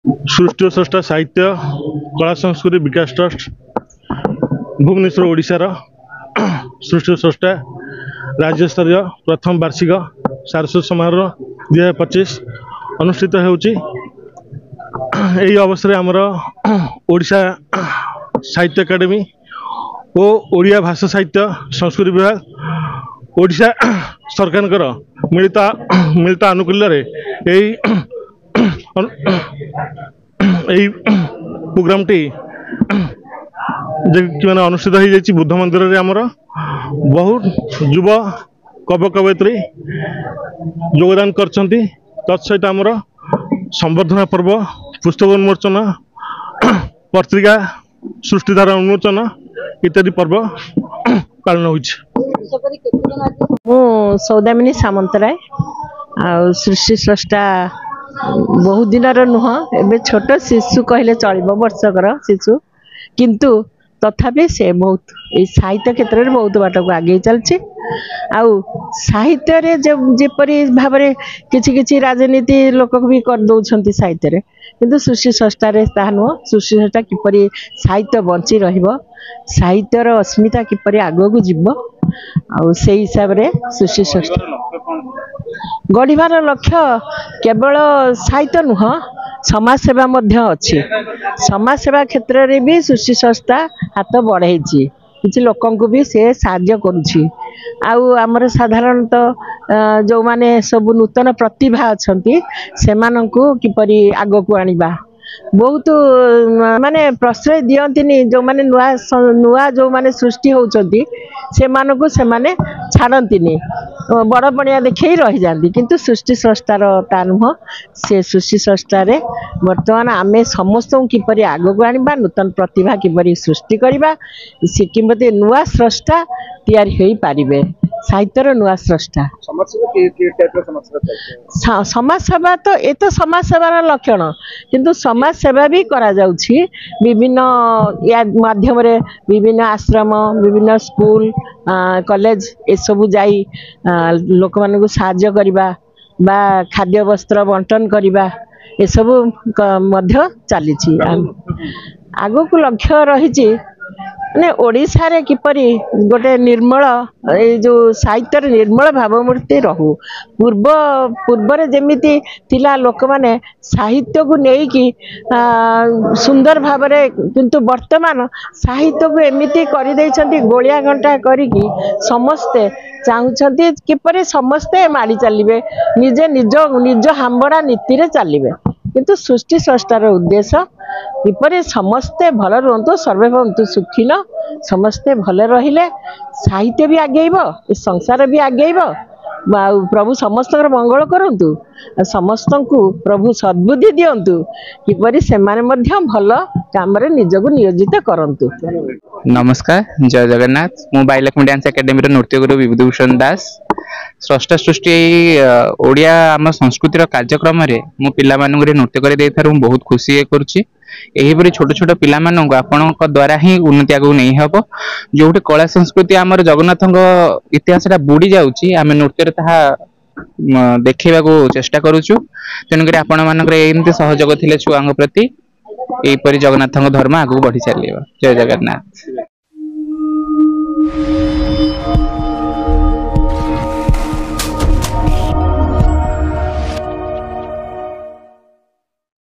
सृष्टि और स्रष्टा साहित्य कला संस्कृति विकास ट्रस्ट भुवनेश्वर ओडिशार सृष्टि और स्रष्टा राज्य स्तरीय प्रथम वार्षिक सारस्वत समारोह 2025 अनुष्ठित होउची। एही अवसर आमर ओडिशा साहित्य अकादेमी और ओडिया भाषा साहित्य संस्कृति विभाग ओडिशा सरकार मिलित आनुकूल्य प्रोग्राम टी मैंने अनुष्ठित हो जाए बुद्ध मंदिर रे आमर बहुत युव कवि कवयित्री योगदान करछंती। तत्सहित आमर संवर्धना पर्व पुस्तक उन्मोचन पत्रिका सृष्टिधारा उन्मोचन इत्यादि पर्व पालन होइछ। सौदामिनी सामंतराय आ सृष्टि स्रष्टा बहुत दिन नुह एबे छोट शिशु कहले चलिबो वर्षकर शिशु किंतु तथापि से बहुत साहित्य क्षेत्र में बहुत बाट को आगे चलछि। आउ साहित्य रे जेपरी भाव रे किछि राजनीति लोक भी कर दउछंती साहित्य रे किंतु सृष्टि स्रष्टा रे ता नुह। सृष्टि स्रष्टा किपरि साहित्य बंची रहिबो साहित्यर अस्मिता किपरि आगो को जिवो आउ से हिसाब रे सृष्टि स्रष्टा गढ़िबार लक्ष्य केवल साहित्य नुह समाज सेवा मध्य अच्छी। समाज सेवा क्षेत्र रे भी सृष्टि संस्था हाथ बढ़ाई किसी लोक भी से साहाय्य करुछि। आउ आमर साधारणतः जो माने सब नूतन प्रतिभा अच्छी से किपरि आग को आनिबा बहुत माने प्रश्रय दियंतिनी जो माने नुआ जो माने सृष्टि होउचंती से मानकु से माने छाड़ंतिनी बड़ बड़िया देखई रही जाती किंतु सृष्टि स्रष्टार ता नुह। से सृष्टि स्रष्टारे वर्तमान आमे समस्त किपरि आग को आनिबा नूतन प्रतिभा किपरि सृष्टि करबा से किमते नुआ स्रष्टा तैयारी होई पारिबे साहित्यर नुआ स्रष्टा। समाज सेवा तो ये तो समाज सेवार लक्षण किंतु समाज सेवा भी करा जाउछि विभिन्न या माध्यम रे विभिन्न आश्रम विभिन्न स्कूल कॉलेज ए सबु जाई लोक मानकु को साहाय्य करबा बा खाद्य वस्त्र बंटन करबा ए सबु मध्य चलीछि। आगो को लक्ष्य रही ने ओडिशा रे किपरि गोटे निर्मल ए जो साहित्य निर्मल भावमूर्ति रहू पूर्व रे जेमिति थिला लोक माने साहित्य को नेई कि सुंदर भाव रे किंतु वर्तमान साहित्य को एमिति करि दैछंती गोलिया घंटा करिकी समस्ते चाहुछंती किपरि समस्ते माड़ी चलिबे निजे निज हांबड़ा नीति रे चलिबे किंतु सृष्टि स्रष्टार उद्देश्य किपरि समस्ते भल रुहतु सर्वे भवन्तु सुखिन समस्ते भले रहिले साहित्य भी आगेइबो संसार भी आगेइबो प्रभु समस्त मंगल करंतु समस्त को प्रभु सद्बुद्धि दियंतु किपरि सेमाने मध्य भल काम रे निजको नियोजित करंतु। नमस्कार जय जगन्नाथ मु बाइलक्ष्मी डांस एकेडमी रो नृत्य गुरु विभूतिभूषण दास स्रष्टा सृष्टि ओडिया आम संस्कृतिर कार्यक्रम रे मु पिला मानक नृत्य कर देथार मु बहुत खुशी करूची। एहिपरि छोट छोट पिला मानक आपनक द्वारा ही उन्नति आगु नहीं हबो जोटे कला संस्कृति आमर जगन्नाथंग इतिहास रा बुडी जाउची आमे नृत्य रे ताहा देखैबा को चेष्टा करूछु तेनु करी आपन मानक रे एमते सहयोग थिले छुआंग प्रति एहिपरि जगन्नाथंग धर्म आगु बढ़ी चलिबो। जय जगन्नाथ।